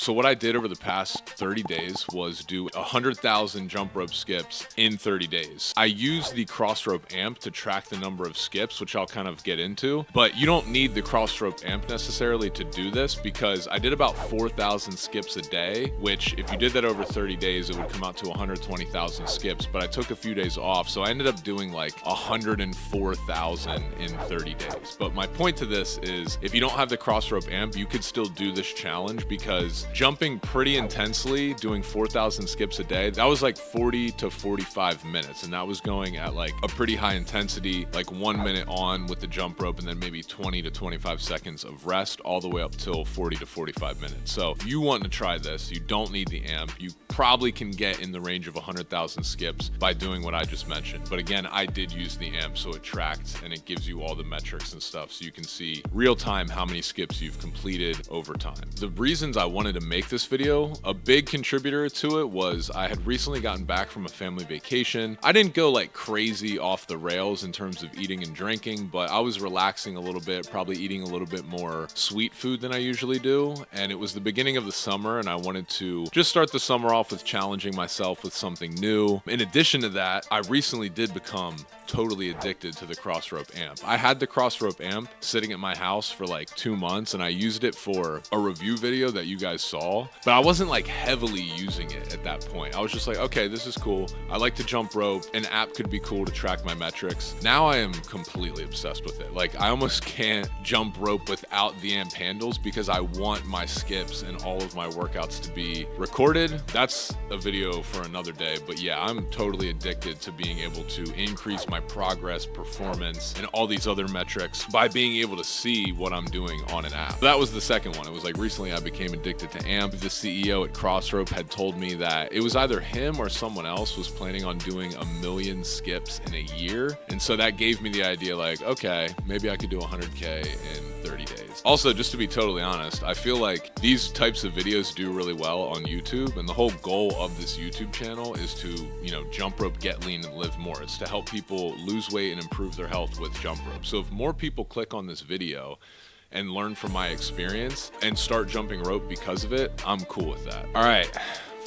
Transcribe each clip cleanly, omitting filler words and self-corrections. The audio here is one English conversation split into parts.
So what I did over the past 30 days was do 100,000 jump rope skips in 30 days. I used the CrossRope amp to track the number of skips, which I'll kind of get into, but you don't need the CrossRope amp necessarily to do this because I did about 4,000 skips a day, which if you did that over 30 days, it would come out to 120,000 skips, but I took a few days off. So I ended up doing like 104,000 in 30 days. But my point to this is if you don't have the CrossRope amp, you could still do this challenge because jumping pretty intensely, doing 4,000 skips a day, that was like 40 to 45 minutes. And that was going at like a pretty high intensity, like 1 minute on with the jump rope and then maybe 20 to 25 seconds of rest all the way up till 40 to 45 minutes. So if you want to try this, you don't need the amp. You probably can get in the range of 100,000 skips by doing what I just mentioned. But again, I did use the amp, so it tracked and it gives you all the metrics and stuff. So you can see real time how many skips you've completed over time. The reasons I wanted to make this video, a big contributor to it was I had recently gotten back from a family vacation. I didn't go like crazy off the rails in terms of eating and drinking, but I was relaxing a little bit, probably eating a little bit more sweet food than I usually do. And it was the beginning of the summer and I wanted to just start the summer off with challenging myself with something new. In addition to that, I recently did become totally addicted to the CrossRope amp. I had the CrossRope amp sitting at my house for like 2 months and I used it for a review video that you guys saw, but I wasn't like heavily using it at that point. I was just like, okay, this is cool. I like to jump rope. An app could be cool to track my metrics. Now I am completely obsessed with it. Like I almost can't jump rope without the amp handles because I want my skips and all of my workouts to be recorded. That's a video for another day, but yeah, I'm totally addicted to being able to increase my progress, performance, and all these other metrics by being able to see what I'm doing on an app. That was the second one. It was like recently I became addicted to AMP. The CEO at CrossRope had told me that it was either him or someone else was planning on doing 1 million skips in a year. And so that gave me the idea like, okay, maybe I could do 100K in 30 days. Also, just to be totally honest, I feel like these types of videos do really well on YouTube. And the whole goal of this YouTube channel is to, jump rope, get lean, and live more. It's to help people lose weight and improve their health with jump rope. So if more people click on this video and learn from my experience and start jumping rope because of it, I'm cool with that. All right.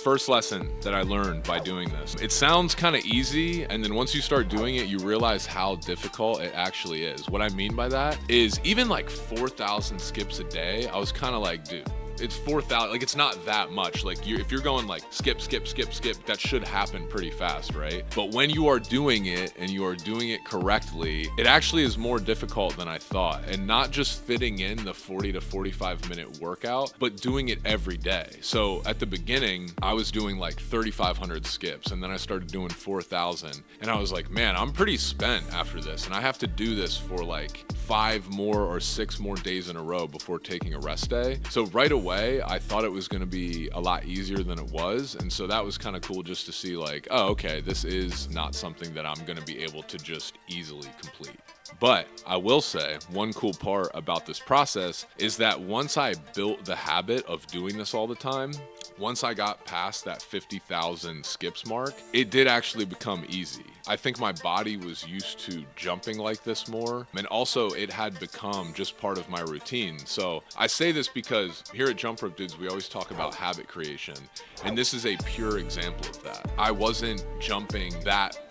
First lesson that I learned by doing this. It sounds kind of easy, and then once you start doing it, you realize how difficult it actually is. What I mean by that is even like 4,000 skips a day, I was kind of like, dude, it's 4,000, like it's not that much. Like if you're going like skip, skip, skip, skip, that should happen pretty fast, right? But when you are doing it and you are doing it correctly, it actually is more difficult than I thought. And not just fitting in the 40 to 45 minute workout, but doing it every day. So at the beginning, I was doing like 3,500 skips and then I started doing 4,000. And I was like, man, I'm pretty spent after this. And I have to do this for like 5 more or 6 more days in a row before taking a rest day. So right away, I thought it was going to be a lot easier than it was. And so that was kind of cool just to see like, oh, okay, this is not something that I'm going to be able to just easily complete. But I will say one cool part about this process is that once I built the habit of doing this all the time, once I got past that 50,000 skips mark, it did actually become easy. I think my body was used to jumping like this more, and also it had become just part of my routine. So I say this because here at Jump Rope Dudes, we always talk about habit creation, and this is a pure example of that. I wasn't jumping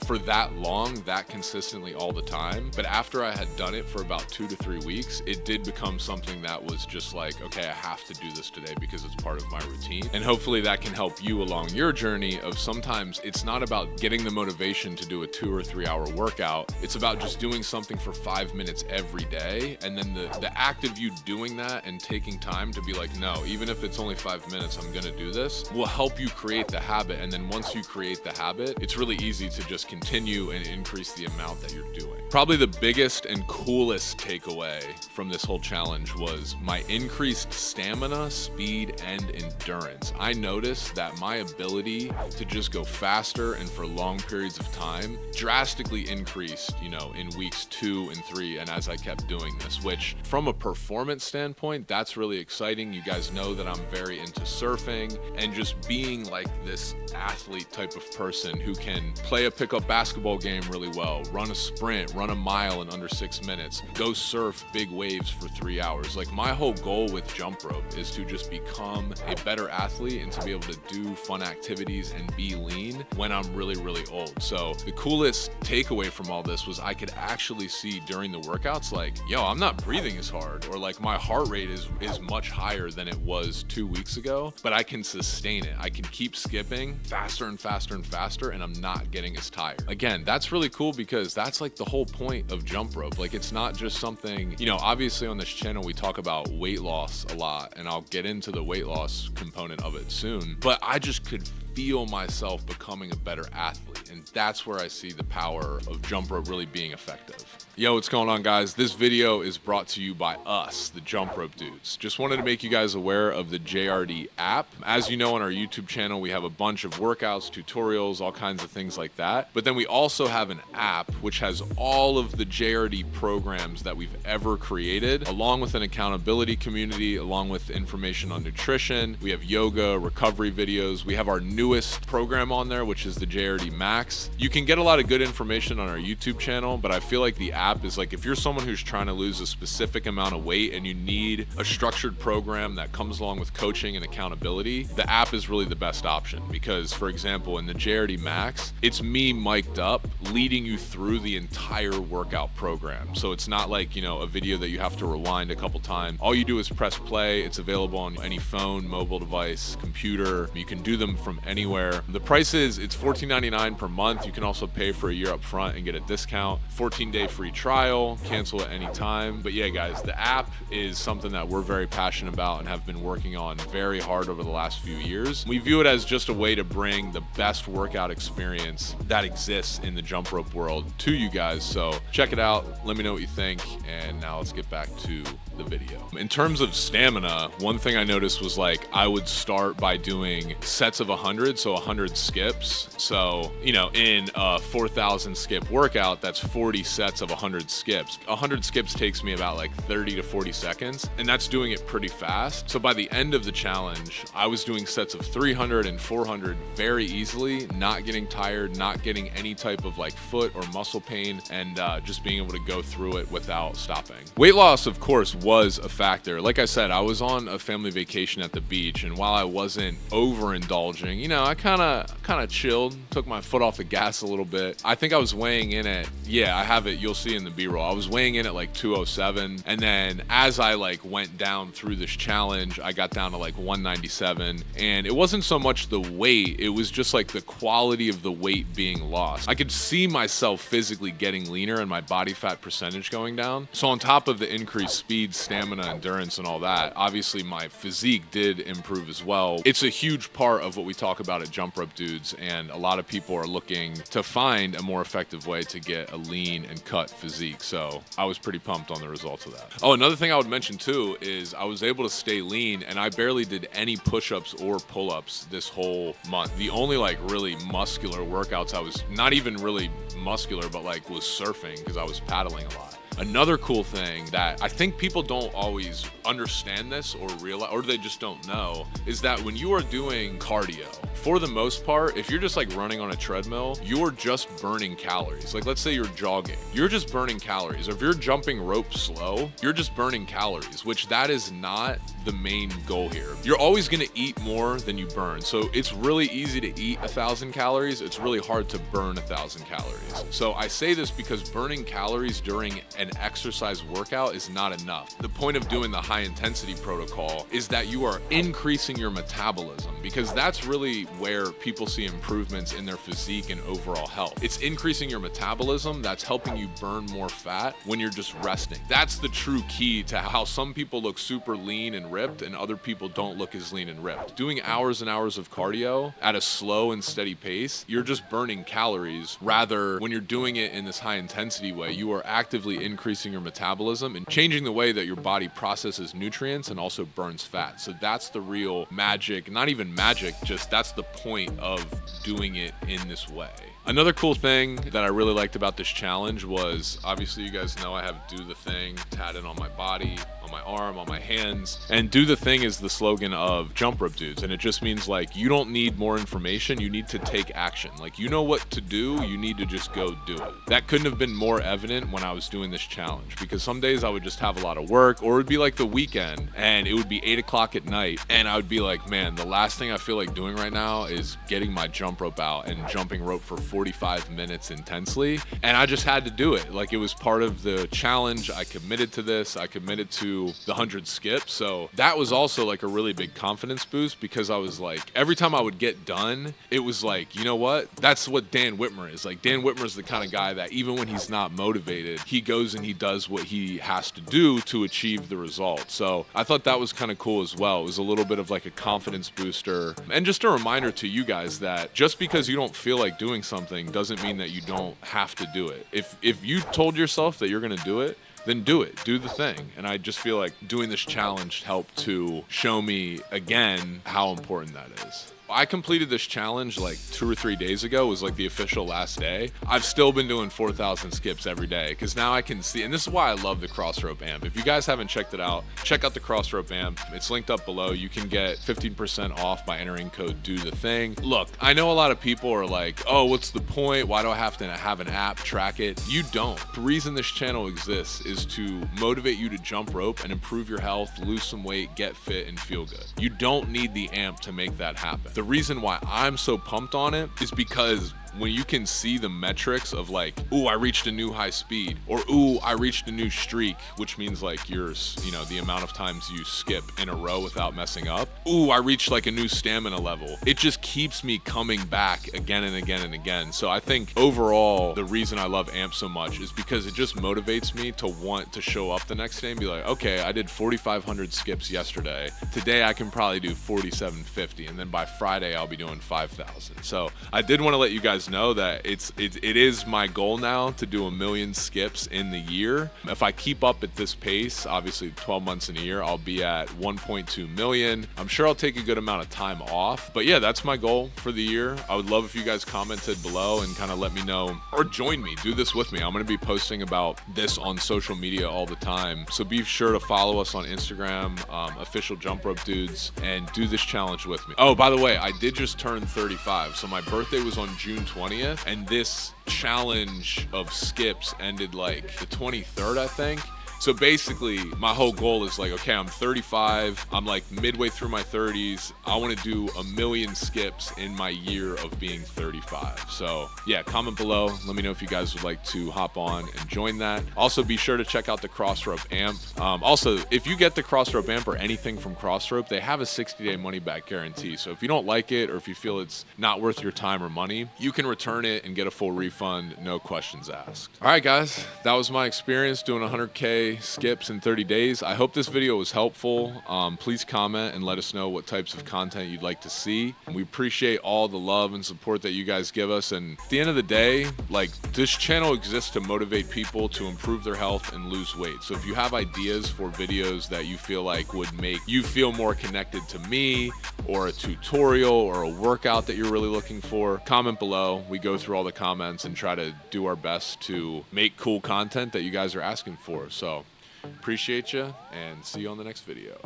for that long, that consistently all the time, but after I had done it for about 2 to 3 weeks, it did become something that was just like, okay, I have to do this today because it's part of my routine. And hopefully that can help you along your journey of sometimes it's not about getting the motivation to do a 2 or 3 hour workout. It's about just doing something for 5 minutes every day. And then the act of you doing that and taking time to be like, no, even if it's only 5 minutes, I'm gonna do this, will help you create the habit. And then once you create the habit, it's really easy to just continue and increase the amount that you're doing. Probably the biggest and coolest takeaway from this whole challenge was my increased stamina, speed, and endurance. I noticed that my ability to just go faster and for long periods of time time drastically increased, you know, in weeks 2 and 3, and as I kept doing this, which from a performance standpoint, that's really exciting. You guys know that I'm very into surfing and just being like this athlete type of person who can play a pickup basketball game really well, run a sprint, run a mile in under 6 minutes, go surf big waves for 3 hours. Like, my whole goal with jump rope is to just become a better athlete and to be able to do fun activities and be lean when I'm really, really old. So the coolest takeaway from all this was I could actually see during the workouts, like, yo, I'm not breathing as hard, or like my heart rate is much higher than it was 2 weeks ago, but I can sustain it. I can keep skipping faster and faster and faster, and I'm not getting as tired. Again, that's really cool because that's like the whole point of jump rope. Like, it's not just something, you know, obviously on this channel we talk about weight loss a lot, and I'll get into the weight loss component of it soon, but I just could feel myself becoming a better athlete, and that's where I see the power of jump rope really being effective. Yo, what's going on, guys? This video is brought to you by us, the Jump Rope Dudes. Just wanted to make you guys aware of the JRD app. As you know, on our YouTube channel, we have a bunch of workouts, tutorials, all kinds of things like that. But then we also have an app which has all of the JRD programs that we've ever created, along with an accountability community, along with information on nutrition. We have yoga, recovery videos. We have our newest program on there, which is the JRD Max. You can get a lot of good information on our YouTube channel, but I feel like the app is like, if you're someone who's trying to lose a specific amount of weight and you need a structured program that comes along with coaching and accountability, the app is really the best option. Because, for example, in the JRD Max, it's me mic'd up leading you through the entire workout program. So it's not like, you know, a video that you have to rewind a couple times. All you do is press play. It's available on any phone, mobile device, computer. You can do them from anywhere. The price is, it's $14.99 per month. You can also pay for a year up front and get a discount. 14-day free trial, cancel at any time. But yeah, guys, the app is something that we're very passionate about and have been working on very hard over the last few years. We view it as just a way to bring the best workout experience that exists in the jump rope world to you guys. So check it out, let me know what you think, and now let's get back to the video. In terms of stamina, one thing I noticed was, like, I would start by doing sets of 100, so 100 skips. So, you know, in a 4,000 skip workout, that's 40 sets of 100 skips. 100 skips takes me about like 30 to 40 seconds, and that's doing it pretty fast. So by the end of the challenge, I was doing sets of 300 and 400 very easily, not getting tired, not getting any type of like foot or muscle pain, and just being able to go through it without stopping. Weight loss, of course, was a factor. Like I said, I was on a family vacation at the beach, and while I wasn't overindulging, you know, I kind of chilled, took my foot off the gas a little bit. I think I was weighing in at, yeah, I have it, you'll see in the B-roll. I was weighing in at like 207, and then as I like went down through this challenge, I got down to like 197, and it wasn't so much the weight, it was just like the quality of the weight being lost. I could see myself physically getting leaner and my body fat percentage going down. So on top of the increased speed, stamina, endurance, and all that, obviously my physique did improve as well. It's a huge part of what we talk about at Jump Rope Dudes, and a lot of people are looking to find a more effective way to get a lean and cut physique. So I was pretty pumped on the results of that. Oh, another thing I would mention too is I was able to stay lean, and I barely did any push-ups or pull-ups this whole month. The only like really muscular workouts I was not even really muscular, but like was surfing because I was paddling a lot. Another cool thing that I think people don't always understand this or realize, or they just don't know, is that when you are doing cardio, for the most part, if you're just like running on a treadmill, you're just burning calories. Like, let's say you're jogging, you're just burning calories. Or if you're jumping rope slow, you're just burning calories, which that is not the main goal here. You're always gonna eat more than you burn. So it's really easy to eat 1,000 calories. It's really hard to burn 1,000 calories. So I say this because burning calories during an exercise workout is not enough. The point of doing the high intensity protocol is that you are increasing your metabolism, because that's really where people see improvements in their physique and overall health. It's increasing your metabolism that's helping you burn more fat when you're just resting. That's the true key to how some people look super lean and ripped and other people don't look as lean and ripped. Doing hours and hours of cardio at a slow and steady pace, you're just burning calories. Rather, when you're doing it in this high intensity way, you are actively increasing increasing your metabolism and changing the way that your body processes nutrients and also burns fat. So that's the real magic, not even magic, just that's the point of doing it in this way. Another cool thing that I really liked about this challenge was, obviously you guys know I have Do the Thing tatted on my body, on my arm, on my hands. And Do the Thing is the slogan of Jump Rope Dudes. And it just means like, you don't need more information, you need to take action. Like, you know what to do, you need to just go do it. That couldn't have been more evident when I was doing this challenge, because some days I would just have a lot of work, or it would be like the weekend and it would be 8 o'clock at night. And I would be like, man, the last thing I feel like doing right now is getting my jump rope out and jumping rope for 45 minutes intensely. And I just had to do it. Like, it was part of the challenge. I committed to this. I committed to the 100 skips. So that was also like a really big confidence boost, because I was like, every time I would get done, it was like, you know what? That's what Dan Whitmer is. Like, Dan Whitmer is the kind of guy that even when he's not motivated, he goes and he does what he has to do to achieve the result. So I thought that was kind of cool as well. It was a little bit of like a confidence booster, and just a reminder to you guys that just because you don't feel like doing something doesn't mean that you don't have to do it. If you told yourself that you're gonna do it, then do it. Do the thing. And I just feel like doing this challenge helped to show me again how important that is. I completed this challenge like 2 or 3 days ago. It was like the official last day. I've still been doing 4,000 skips every day, because now I can see, and this is why I love the CrossRope amp. If you guys haven't checked it out, check out the CrossRope amp. It's linked up below. You can get 15% off by entering code DOTHETHING. Look, I know a lot of people are like, oh, what's the point? Why do I have to have an app track it? You don't. The reason this channel exists is to motivate you to jump rope and improve your health, lose some weight, get fit, and feel good. You don't need the amp to make that happen. The reason why I'm so pumped on it is because when you can see the metrics of like, ooh, I reached a new high speed, or ooh, I reached a new streak, which means like yours, you know, the amount of times you skip in a row without messing up. Ooh, I reached like a new stamina level. It just keeps me coming back again and again and again. So I think overall, the reason I love AMP so much is because it just motivates me to want to show up the next day and be like, okay, I did 4,500 skips yesterday. Today I can probably do 4,750, and then by Friday I'll be doing 5,000. So I did want to let you guys know that it is my goal now to do 1 million skips in the year. If I keep up at this pace, obviously 12 months in a year, I'll be at 1.2 million. I'm sure I'll take a good amount of time off, but yeah, that's my goal for the year. I would love if you guys commented below and kind of let me know, or join me, do this with me. I'm going to be posting about this on social media all the time, so be sure to follow us on Instagram, official Jump Rope Dudes, and do this challenge with me. Oh, by the way, I did just turn 35, so my birthday was on June 20th, and this challenge of skips ended like the 23rd, I think. So basically, my whole goal is like, okay, I'm 35, I'm like midway through my 30s, I want to do 1 million skips in my year of being 35. So yeah, comment below, let me know if you guys would like to hop on and join that. Also, be sure to check out the CrossRope amp. Also, if you get the CrossRope amp or anything from CrossRope, they have a 60-day money-back guarantee. So if you don't like it, or if you feel it's not worth your time or money, you can return it and get a full refund, no questions asked. All right, guys, that was my experience doing 100K skips in 30 days. I hope this video was helpful. Please comment and let us know what types of content you'd like to see. We appreciate all the love and support that you guys give us, and at the end of the day, like, this channel exists to motivate people to improve their health and lose weight. So if you have ideas for videos that you feel like would make you feel more connected to me, or a tutorial or a workout that you're really looking for, comment below. We go through all the comments and try to do our best to make cool content that you guys are asking for. So appreciate you, and see you on the next video.